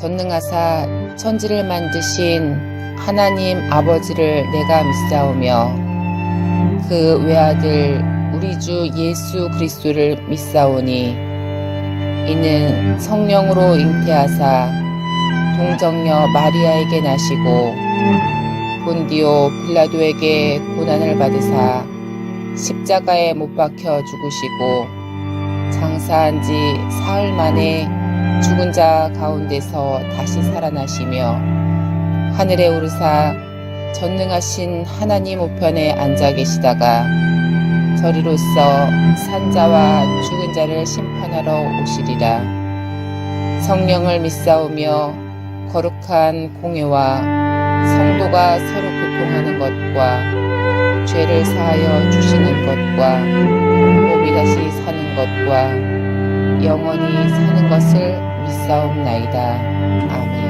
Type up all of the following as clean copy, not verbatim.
전능하사 천지를 만드신 하나님 아버지를 내가 믿사오며 그 외아들 우리 주 예수 그리스도를 믿사오니 이는 성령으로 잉태하사 동정녀 마리아에게 나시고 본디오 빌라도에게 고난을 받으사 십자가에 못 박혀 죽으시고 장사한 지 사흘 만에 죽은 자 가운데서 다시 살아나시며 하늘에 오르사 전능하신 하나님 우편에 앉아 계시다가 저리로서 산자와 죽은 자를 심판하러 오시리라. 성령을 믿사오며 거룩한 공회와 성도가 서로 교통하는 것과 죄를 사하여 주시는 것과 몸이 다시 사는 것과 영원히 사는 것을 믿사옵나이다. 아멘.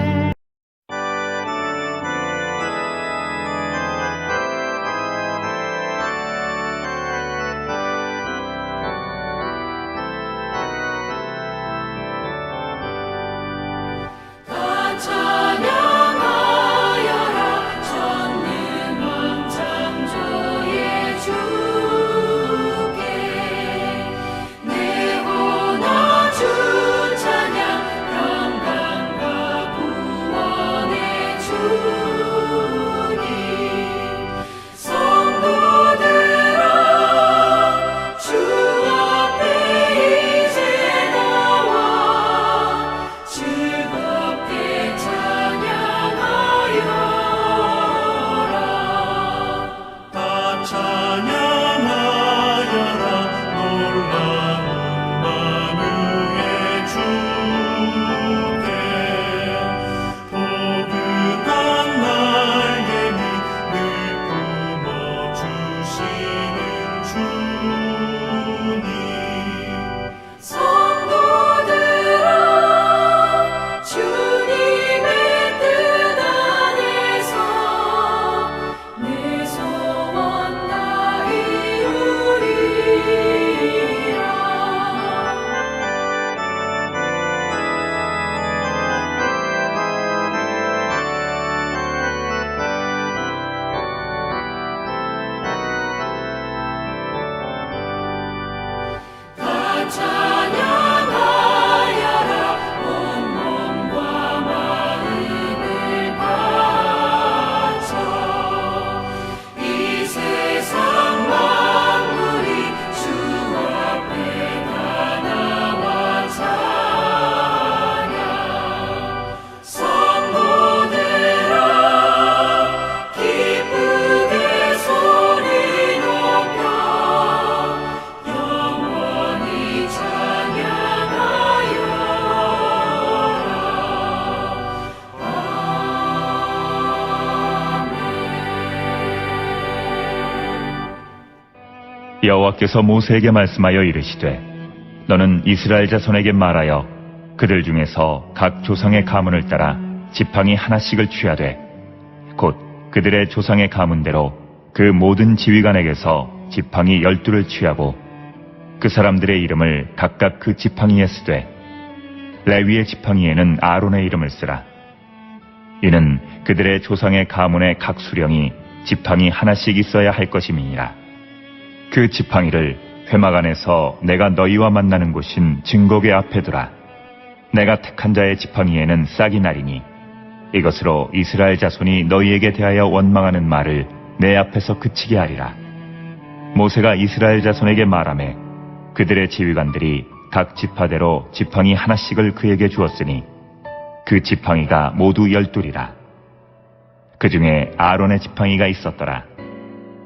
여호와께서 모세에게 말씀하여 이르시되 너는 이스라엘 자손에게 말하여 그들 중에서 각 조상의 가문을 따라 지팡이 하나씩을 취하되 곧 그들의 조상의 가문대로 그 모든 지휘관에게서 지팡이 12를 취하고 그 사람들의 이름을 각각 그 지팡이에 쓰되 레위의 지팡이에는 아론의 이름을 쓰라. 이는 그들의 조상의 가문의 각 수령이 지팡이 하나씩 있어야 할 것임이니라. 그 지팡이를 회막 안에서 내가 너희와 만나는 곳인 증거궤 앞에 두라. 내가 택한 자의 지팡이에는 싹이 나리니 이것으로 이스라엘 자손이 너희에게 대하여 원망하는 말을 내 앞에서 그치게 하리라. 모세가 이스라엘 자손에게 말하매 그들의 지휘관들이 각 지파대로 지팡이 하나씩을 그에게 주었으니 그 지팡이가 모두 12이라. 그 중에 아론의 지팡이가 있었더라.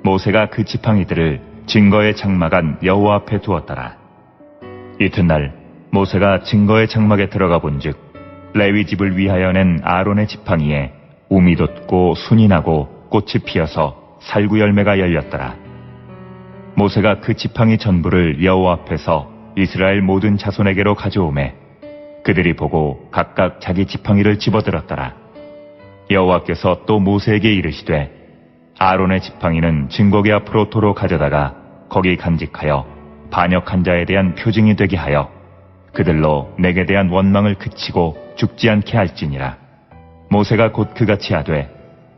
모세가 그 지팡이들을 증거의 장막 여호와 앞에 두었더라. 이튿날 모세가 증거의 장막에 들어가 본즉 레위 집을 위하여 낸 아론의 지팡이에 우미 돋고 순이 나고 꽃이 피어서 살구 열매가 열렸더라. 모세가 그 지팡이 전부를 여호와 앞에서 이스라엘 모든 자손에게로 가져오매 그들이 보고 각각 자기 지팡이를 집어들었더라. 여호와께서 또 모세에게 이르시되 아론의 지팡이는 증거궤 앞으로 도로 가져다가 거기 간직하여 반역한 자에 대한 표징이 되게 하여 그들로 내게 대한 원망을 그치고 죽지 않게 할지니라. 모세가 곧 그같이 하되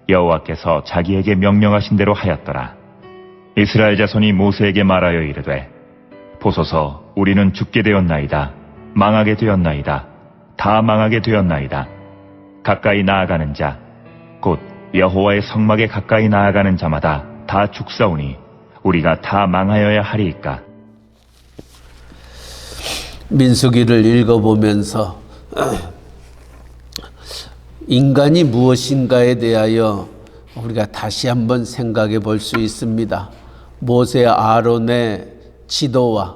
여호와께서 자기에게 명령하신 대로 하였더라. 이스라엘 자손이 모세에게 말하여 이르되 보소서 우리는 죽게 되었나이다. 망하게 되었나이다. 다 망하게 되었나이다. 가까이 나아가는 자 곧 여호와의 성막에 가까이 나아가는 자마다 다 죽사오니 우리가 다 망하여야 하리이까. 민수기를 읽어보면서 인간이 무엇인가에 대하여 우리가 다시 한번 생각해 볼 수 있습니다. 모세 아론의 지도와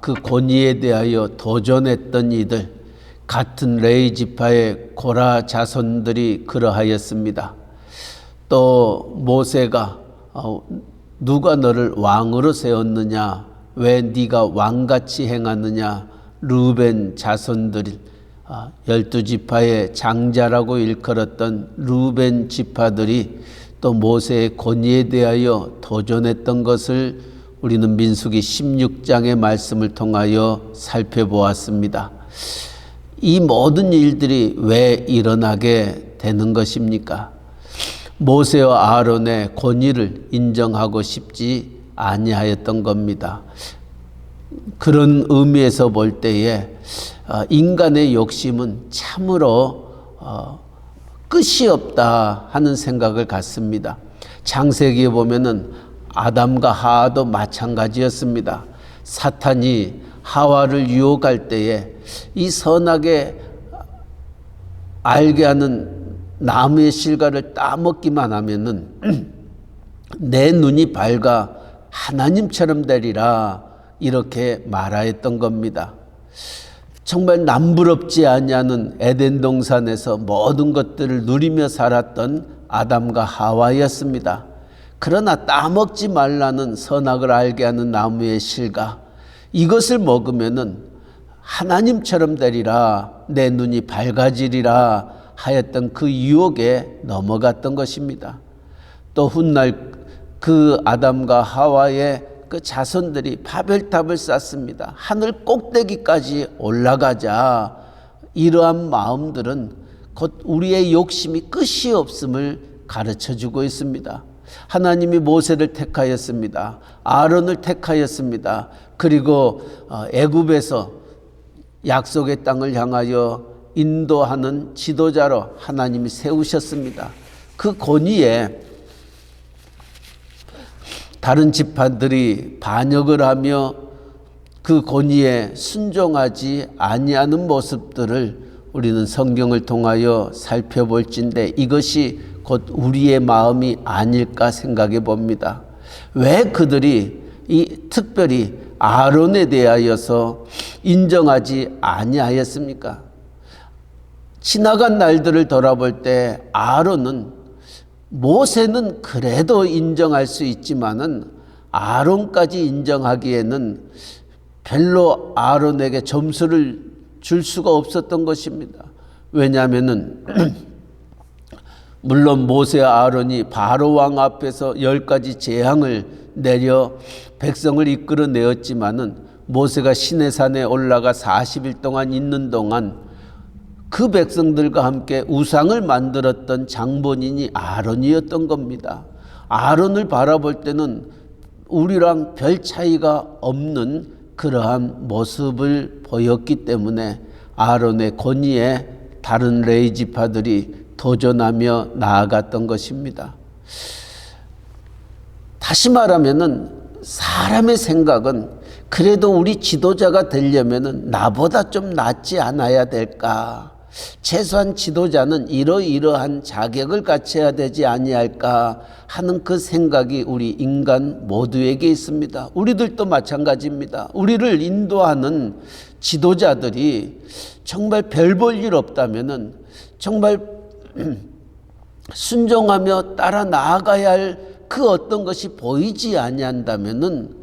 그 권위에 대하여 도전했던 이들, 같은 레위 지파의 고라 자손들이 그러하였습니다. 또 모세가 누가 너를 왕으로 세웠느냐, 왜 네가 왕같이 행하느냐, 르벤 자손들이 12지파의 장자라고 일컬었던 르벤 지파들이 또 모세의 권위에 대하여 도전했던 것을 우리는 민수기 16장의 말씀을 통하여 살펴보았습니다. 이 모든 일들이 왜 일어나게 되는 것입니까? 모세와 아론의 권위를 인정하고 싶지 아니하였던 겁니다. 그런 의미에서 볼 때에 인간의 욕심은 참으로 끝이 없다 하는 생각을 갖습니다. 창세기에 보면은 아담과 하와도 마찬가지였습니다. 사탄이 하와를 유혹할 때에 이 선하게 알게 하는 나무의 실과를 따먹기만 하면은 내 눈이 밝아 하나님처럼 되리라 이렇게 말하였던 겁니다. 정말 남부럽지 아니하는 에덴 동산에서 모든 것들을 누리며 살았던 아담과 하와였습니다. 그러나 따먹지 말라는 선악을 알게 하는 나무의 실과, 이것을 먹으면은 하나님처럼 되리라, 내 눈이 밝아지리라 하였던 그 유혹에 넘어갔던 것입니다. 또 훗날 그 아담과 하와의 그 자손들이 바벨탑을 쌓습니다. 하늘 꼭대기까지 올라가자. 이러한 마음들은 곧 우리의 욕심이 끝이 없음을 가르쳐주고 있습니다. 하나님이 모세를 택하였습니다. 아론을 택하였습니다. 그리고 애굽에서 약속의 땅을 향하여 인도하는 지도자로 하나님이 세우셨습니다. 그 권위에 다른 지파들이 반역을 하며 그 권위에 순종하지 아니하는 모습들을 우리는 성경을 통하여 살펴볼진데 이것이 곧 우리의 마음이 아닐까 생각해 봅니다. 왜 그들이 특별히 아론에 대하여서 인정하지 아니하였습니까? 지나간 날들을 돌아볼 때 아론은, 모세는 그래도 인정할 수 있지만은 아론까지 인정하기에는 별로 아론에게 점수를 줄 수가 없었던 것입니다. 왜냐하면은 물론 모세와 아론이 바로 왕 앞에서 10가지 재앙을 내려 백성을 이끌어내었지만은 모세가 시내산에 올라가 40일 동안 있는 동안 그 백성들과 함께 우상을 만들었던 장본인이 아론이었던 겁니다. 아론을 바라볼 때는 우리랑 별 차이가 없는 그러한 모습을 보였기 때문에 아론의 권위에 다른 레위 지파들이 도전하며 나아갔던 것입니다. 다시 말하면은 사람의 생각은 그래도 우리 지도자가 되려면은 나보다 좀 낫지 않아야 될까? 최소한 지도자는 이러이러한 자격을 갖춰야 되지 아니할까 하는 그 생각이 우리 인간 모두에게 있습니다. 우리들도 마찬가지입니다. 우리를 인도하는 지도자들이 정말 별 볼 일 없다면은 정말 순종하며 따라 나아가야 할 그 어떤 것이 보이지 아니한다면은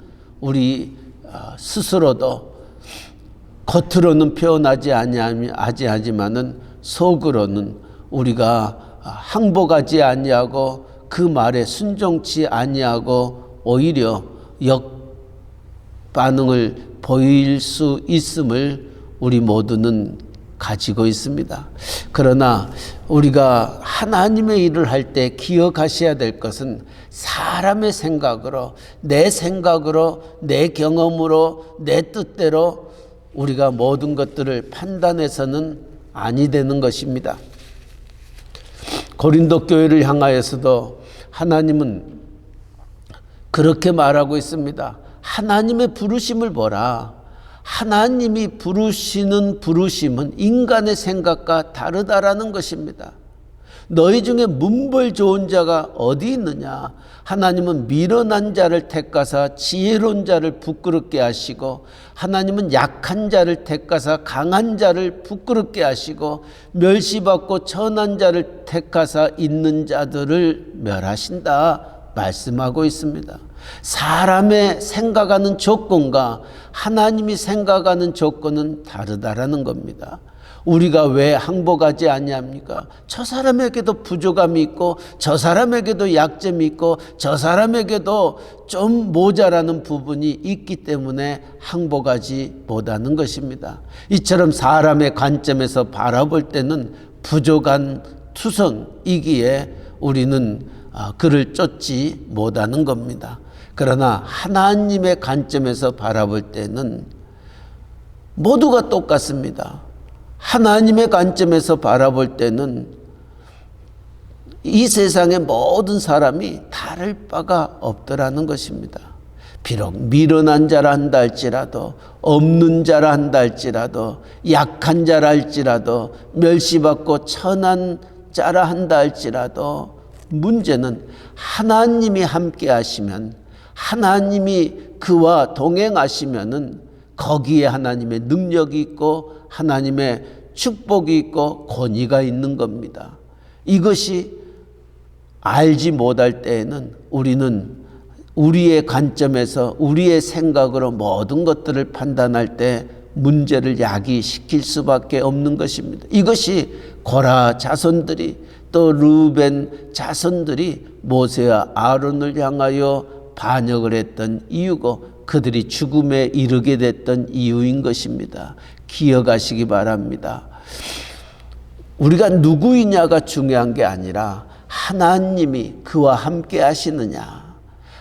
우리 스스로도 겉으로는 표현하지 아니하지만은 속으로는 우리가 항복하지 아니하고 그 말에 순종치 아니하고 오히려 역반응을 보일 수 있음을 우리 모두는 가지고 있습니다. 그러나 우리가 하나님의 일을 할 때 기억하셔야 될 것은 사람의 생각으로, 내 생각으로, 내 경험으로, 내 뜻대로 우리가 모든 것들을 판단해서는 아니 되는 것입니다. 고린도 교회를 향하여서도 하나님은 그렇게 말하고 있습니다. 하나님의 부르심을 보라. 하나님이 부르시는 부르심은 인간의 생각과 다르다라는 것입니다. 너희 중에 문벌 좋은 자가 어디 있느냐? 하나님은 미련한 자를 택하사 지혜로운 자를 부끄럽게 하시고, 하나님은 약한 자를 택하사 강한 자를 부끄럽게 하시고, 멸시받고 천한 자를 택하사 있는 자들을 멸하신다 말씀하고 있습니다. 사람의 생각하는 조건과 하나님이 생각하는 조건은 다르다라는 겁니다. 우리가 왜 항복하지 않냐합니까? 저 사람에게도 부족함이 있고, 저 사람에게도 약점이 있고, 저 사람에게도 좀 모자라는 부분이 있기 때문에 항복하지 못하는 것입니다. 이처럼 사람의 관점에서 바라볼 때는 부족한 투성이기에 우리는 그를 쫓지 못하는 겁니다. 그러나 하나님의 관점에서 바라볼 때는 모두가 똑같습니다. 하나님의 관점에서 바라볼 때는 이 세상의 모든 사람이 다를 바가 없더라는 것입니다. 비록 미련한 자라 한다 할지라도, 없는 자라 한다 할지라도, 약한 자라 할지라도, 멸시받고 천한 자라 한다 할지라도, 문제는 하나님이 함께 하시면, 하나님이 그와 동행하시면은 거기에 하나님의 능력이 있고 하나님의 축복이 있고 권위가 있는 겁니다. 이것이 알지 못할 때에는 우리는 우리의 관점에서 우리의 생각으로 모든 것들을 판단할 때 문제를 야기시킬 수밖에 없는 것입니다. 이것이 고라 자손들이, 또 르벤 자손들이 모세와 아론을 향하여 반역을 했던 이유고, 그들이 죽음에 이르게 됐던 이유인 것입니다. 기억하시기 바랍니다. 우리가 누구이냐가 중요한 게 아니라 하나님이 그와 함께 하시느냐,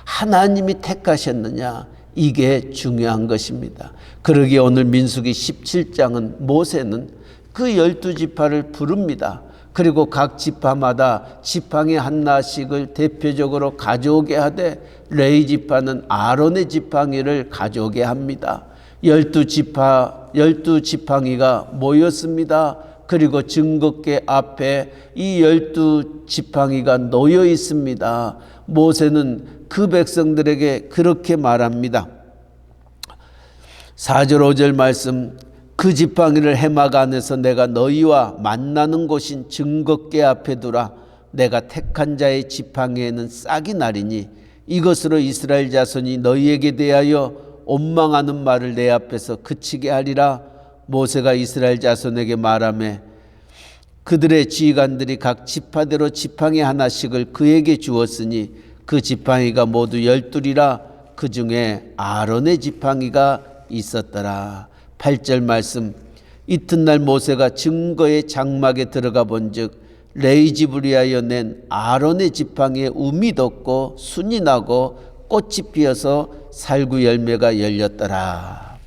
하나님이 택하셨느냐, 이게 중요한 것입니다. 그러기에 오늘 민수기 17장은 모세는 그 12지파를 부릅니다. 그리고 각 지파마다 지팡이 하나씩을 대표적으로 가져오게 하되, 레위 지파는 아론의 지팡이를 가져오게 합니다. 12지팡이가 모였습니다. 그리고 증거궤 앞에 이 12지팡이가 놓여 있습니다. 모세는 그 백성들에게 그렇게 말합니다. 4절 5절 말씀, 그 지팡이를 해막 안에서 내가 너희와 만나는 곳인 증거궤 앞에 두라. 내가 택한 자의 지팡이에는 싹이 나리니 이것으로 이스라엘 자손이 너희에게 대하여 원망하는 말을 내 앞에서 그치게 하리라. 모세가 이스라엘 자손에게 말하며 그들의 지휘관들이 각 지파대로 지팡이 하나씩을 그에게 주었으니 그 지팡이가 모두 12이라. 그 중에 아론의 지팡이가 있었더라. 8절 말씀, 이튿날 모세가 증거의 장막에 들어가 본즉 레위 집을 위하여 낸 아론의 지팡이에 움이 돋고 순이 나고 꽃이 피어서 살구 열매가 열렸더라.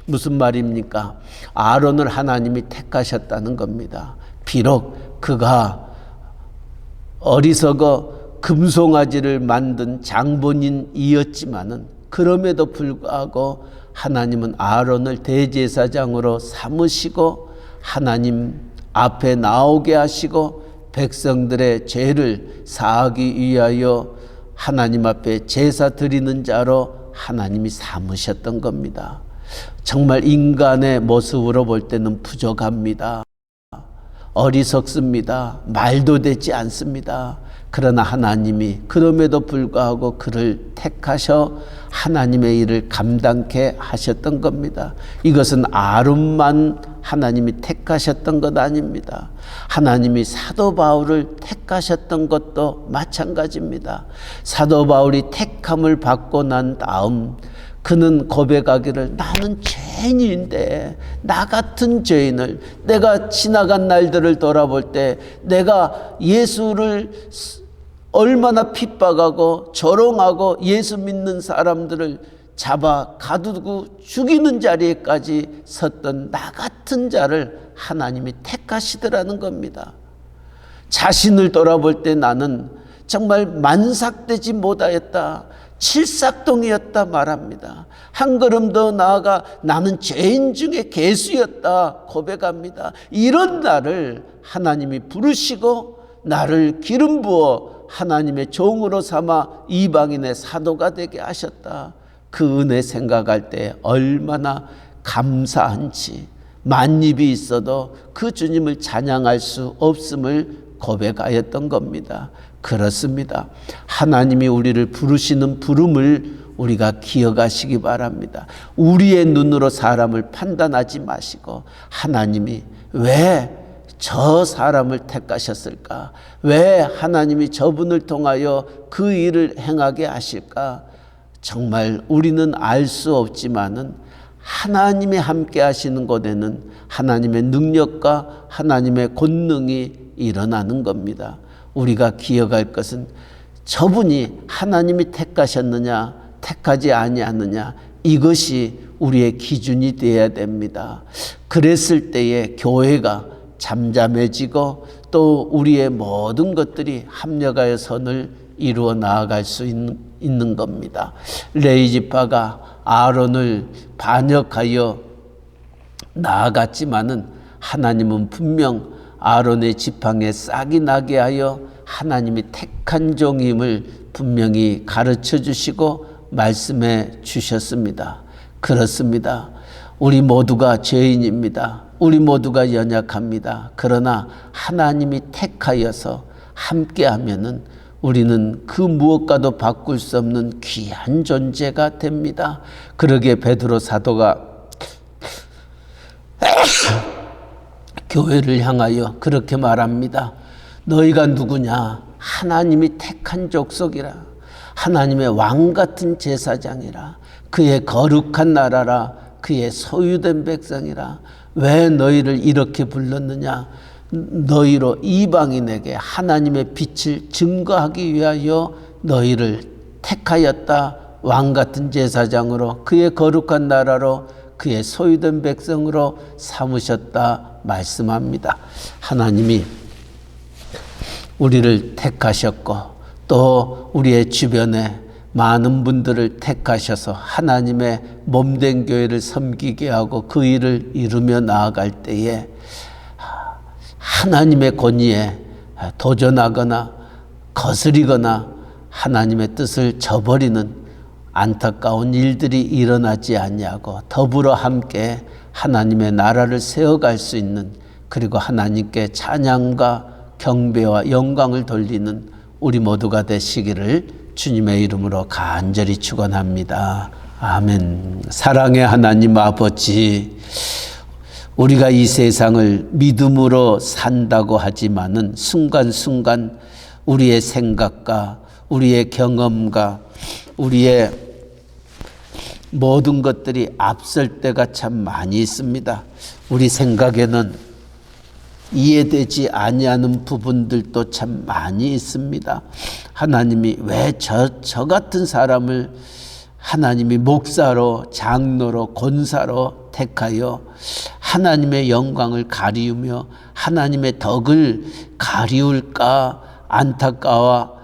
무슨 말입니까? 아론을 하나님이 택하셨다는 겁니다. 비록 그가 어리석어 금송아지를 만든 장본인이었지만은 그럼에도 불구하고 하나님은 아론을 대제사장으로 삼으시고 하나님 앞에 나오게 하시고 백성들의 죄를 사하기 위하여 하나님 앞에 제사 드리는 자로 하나님이 삼으셨던 겁니다. 정말 인간의 모습으로 볼 때는 부족합니다. 어리석습니다. 말도 되지 않습니다. 그러나 하나님이 그럼에도 불구하고 그를 택하셔 하나님의 일을 감당케 하셨던 겁니다. 이것은 아론만 하나님이 택하셨던 것 아닙니다. 하나님이 사도 바울을 택하셨던 것도 마찬가지입니다. 사도 바울이 택함을 받고 난 다음 그는 고백하기를 나는 죄인인데 나 같은 죄인을 내가 지나간 날들을 돌아볼 때 내가 예수를 얼마나 핍박하고 조롱하고 예수 믿는 사람들을 잡아 가두고 죽이는 자리에까지 섰던 나 같은 자를 하나님이 택하시더라는 겁니다. 자신을 돌아볼 때 나는 정말 만삭되지 못하였다, 칠삭동이었다 말합니다. 한 걸음 더 나아가 나는 죄인 중에 괴수였다 고백합니다. 이런 나를 하나님이 부르시고 나를 기름 부어 하나님의 종으로 삼아 이방인의 사도가 되게 하셨다. 그 은혜 생각할 때 얼마나 감사한지, 만입이 있어도 그 주님을 찬양할 수 없음을 고백하였던 겁니다. 그렇습니다. 하나님이 우리를 부르시는 부름을 우리가 기억하시기 바랍니다. 우리의 눈으로 사람을 판단하지 마시고 하나님이 왜 저 사람을 택하셨을까? 왜 하나님이 저분을 통하여 그 일을 행하게 하실까? 정말 우리는 알 수 없지만은 하나님이 함께 하시는 곳에는 하나님의 능력과 하나님의 권능이 일어나는 겁니다. 우리가 기억할 것은 저분이 하나님이 택하셨느냐 택하지 아니하느냐, 이것이 우리의 기준이 되어야 됩니다. 그랬을 때에 교회가 잠잠해지고 또 우리의 모든 것들이 합력하여 선을 이루어 나아갈 수 있는 겁니다. 레위 지파가 아론을 반역하여 나아갔지만은 하나님은 분명 아론의 지팡이에 싹이 나게 하여 하나님이 택한 종임을 분명히 가르쳐 주시고 말씀해 주셨습니다. 그렇습니다. 우리 모두가 죄인입니다. 우리 모두가 연약합니다. 그러나 하나님이 택하여서 함께하면은 우리는 그 무엇과도 바꿀 수 없는 귀한 존재가 됩니다. 그러기에 베드로 사도가 교회를 향하여 그렇게 말합니다. 너희가 누구냐? 하나님이 택한 족속이라. 하나님의 왕 같은 제사장이라. 그의 거룩한 나라라. 그의 소유된 백성이라. 왜 너희를 이렇게 불렀느냐? 너희로 이방인에게 하나님의 빛을 증거하기 위하여 너희를 택하였다. 왕 같은 제사장으로, 그의 거룩한 나라로, 그의 소유된 백성으로 삼으셨다 말씀합니다. 하나님이 우리를 택하셨고 또 우리의 주변에 많은 분들을 택하셔서 하나님의 몸된 교회를 섬기게 하고 그 일을 이루며 나아갈 때에 하나님의 권위에 도전하거나 거스리거나 하나님의 뜻을 저버리는 안타까운 일들이 일어나지 않냐고 더불어 함께 하나님의 나라를 세워갈 수 있는, 그리고 하나님께 찬양과 경배와 영광을 돌리는 우리 모두가 되시기를 주님의 이름으로 간절히 축원합니다. 아멘. 사랑의 하나님 아버지, 우리가 이 세상을 믿음으로 산다고 하지만은 순간순간 우리의 생각과 우리의 경험과 우리의 모든 것들이 앞설 때가 참 많이 있습니다. 우리 생각에는 이해되지 아니하는 부분들도 참 많이 있습니다. 하나님이 왜 저 같은 사람을 하나님이 목사로, 장로로, 권사로 택하여 하나님의 영광을 가리우며 하나님의 덕을 가리울까 안타까워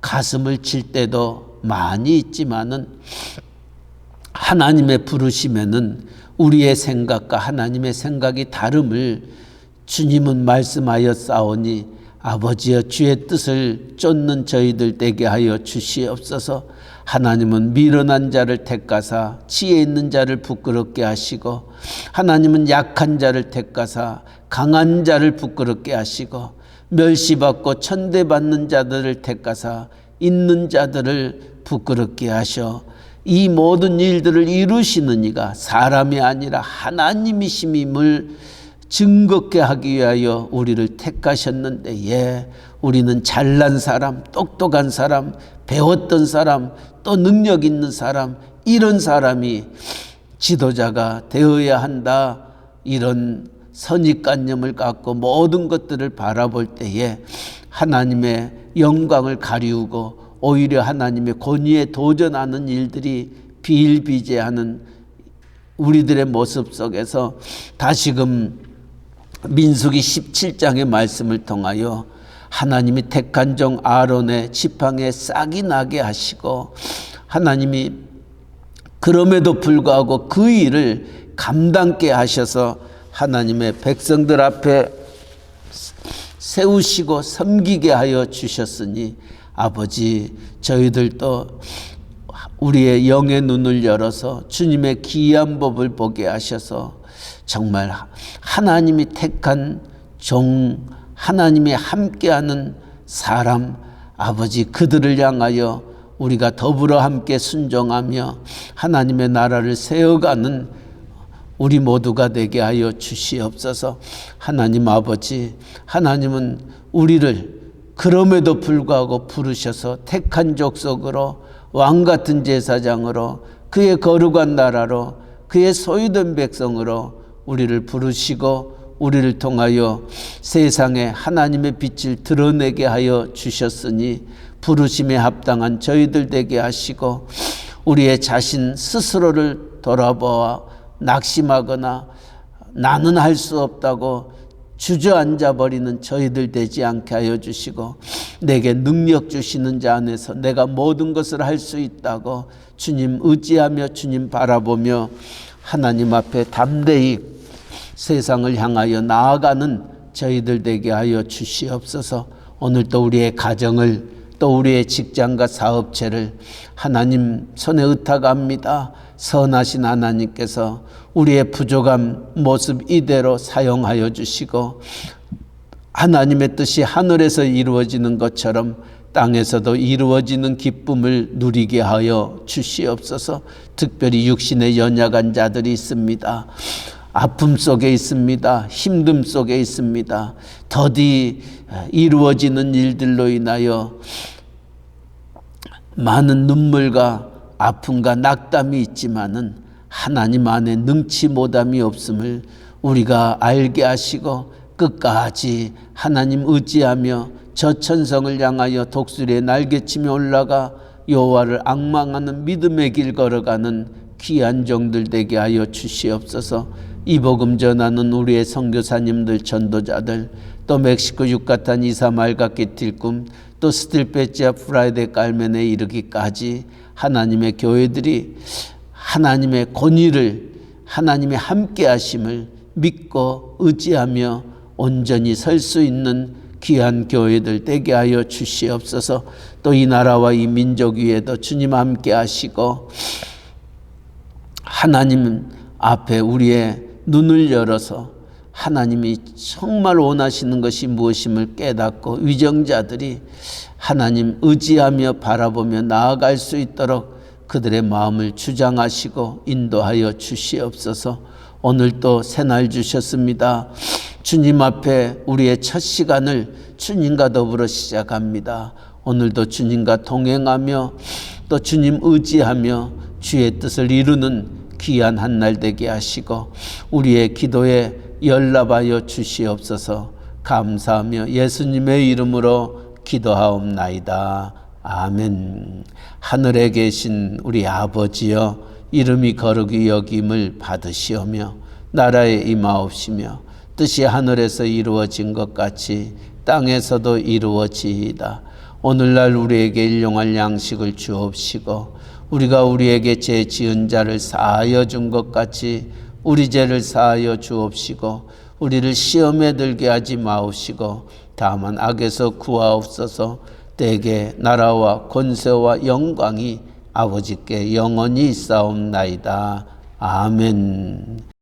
가슴을 칠 때도 많이 있지만은, 하나님의 부르심에는 우리의 생각과 하나님의 생각이 다름을 주님은 말씀하였사오니 아버지여 주의 뜻을 쫓는 저희들 되게 하여 주시옵소서. 하나님은 미련한 자를 택하사 지혜 있는 자를 부끄럽게 하시고, 하나님은 약한 자를 택하사 강한 자를 부끄럽게 하시고, 멸시받고 천대받는 자들을 택하사 있는 자들을 부끄럽게 하셔 이 모든 일들을 이루시는 이가 사람이 아니라 하나님이심임을 증거케 하기 위하여 우리를 택하셨는데, 예, 우리는 잘난 사람, 똑똑한 사람, 배웠던 사람, 또 능력 있는 사람, 이런 사람이 지도자가 되어야 한다, 이런 선입관념을 갖고 모든 것들을 바라볼 때에 하나님의 영광을 가리우고 오히려 하나님의 권위에 도전하는 일들이 비일비재하는 우리들의 모습 속에서 다시금 민수기 17장의 말씀을 통하여 하나님이 택한 종 아론의 지팡이에 싹이 나게 하시고, 하나님이 그럼에도 불구하고 그 일을 감당케 하셔서 하나님의 백성들 앞에 세우시고 섬기게 하여 주셨으니, 아버지, 저희들도 우리의 영의 눈을 열어서 주님의 기이한 법을 보게 하셔서 정말 하나님이 택한 종, 하나님이 함께하는 사람, 아버지, 그들을 향하여 우리가 더불어 함께 순종하며 하나님의 나라를 세워가는 우리 모두가 되게 하여 주시옵소서. 하나님 아버지, 하나님은 우리를 그럼에도 불구하고 부르셔서 택한 족속으로, 왕같은 제사장으로, 그의 거룩한 나라로, 그의 소유된 백성으로 우리를 부르시고 우리를 통하여 세상에 하나님의 빛을 드러내게 하여 주셨으니, 부르심에 합당한 저희들 되게 하시고, 우리의 자신 스스로를 돌아보아 낙심하거나 나는 할 수 없다고 주저앉아 버리는 저희들 되지 않게 하여 주시고, 내게 능력 주시는 자 안에서 내가 모든 것을 할 수 있다고 주님 의지하며 주님 바라보며 하나님 앞에 담대히 세상을 향하여 나아가는 저희들 되게 하여 주시옵소서. 오늘도 우리의 가정을, 또 우리의 직장과 사업체를 하나님 손에 의탁합니다. 선하신 하나님께서 우리의 부족한 모습 이대로 사용하여 주시고, 하나님의 뜻이 하늘에서 이루어지는 것처럼 땅에서도 이루어지는 기쁨을 누리게 하여 주시옵소서. 특별히 육신에 연약한 자들이 있습니다. 아픔 속에 있습니다. 힘듦 속에 있습니다. 더디 이루어지는 일들로 인하여 많은 눈물과 아픔과 낙담이 있지만은 하나님 안에 능치 못함이 없음을 우리가 알게 하시고, 끝까지 하나님 의지하며 저 천성을 향하여 독수리에 날개치며 올라가 여호와를 앙망하는 믿음의 길 걸어가는 귀한 종들 되게 하여 주시옵소서. 이 복음 전하는 우리의 선교사님들, 전도자들, 또 멕시코 유카탄 이사마을 가키틸꿈, 또 스틸페치아 프라이데 깔멘에 이르기까지 하나님의 교회들이 하나님의 권위를, 하나님의 함께 하심을 믿고 의지하며 온전히 설 수 있는 귀한 교회들 되게 하여 주시옵소서. 또 이 나라와 이 민족 위에도 주님 함께 하시고, 하나님 앞에 우리의 눈을 열어서 하나님이 정말 원하시는 것이 무엇임을 깨닫고 위정자들이 하나님 의지하며 바라보며 나아갈 수 있도록 그들의 마음을 주장하시고 인도하여 주시옵소서. 오늘 또 새날 주셨습니다. 주님 앞에 우리의 첫 시간을 주님과 더불어 시작합니다. 오늘도 주님과 동행하며 또 주님 의지하며 주의 뜻을 이루는 귀한 한 날 되게 하시고, 우리의 기도에 연락하여 주시옵소서. 감사하며 예수님의 이름으로 기도하옵나이다. 아멘. 하늘에 계신 우리 아버지여, 이름이 거룩히 여김을 받으시오며 나라에 임하옵시며 뜻이 하늘에서 이루어진 것 같이 땅에서도 이루어지이다. 오늘날 우리에게 일용할 양식을 주옵시고, 우리가 우리에게 죄 지은 자를 사하여 준 것 같이 우리 죄를 사하여 주옵시고, 우리를 시험에 들게 하지 마옵시고 다만 악에서 구하옵소서. 때에 나라와 권세와 영광이 아버지께 영원히 있사옵나이다. 아멘.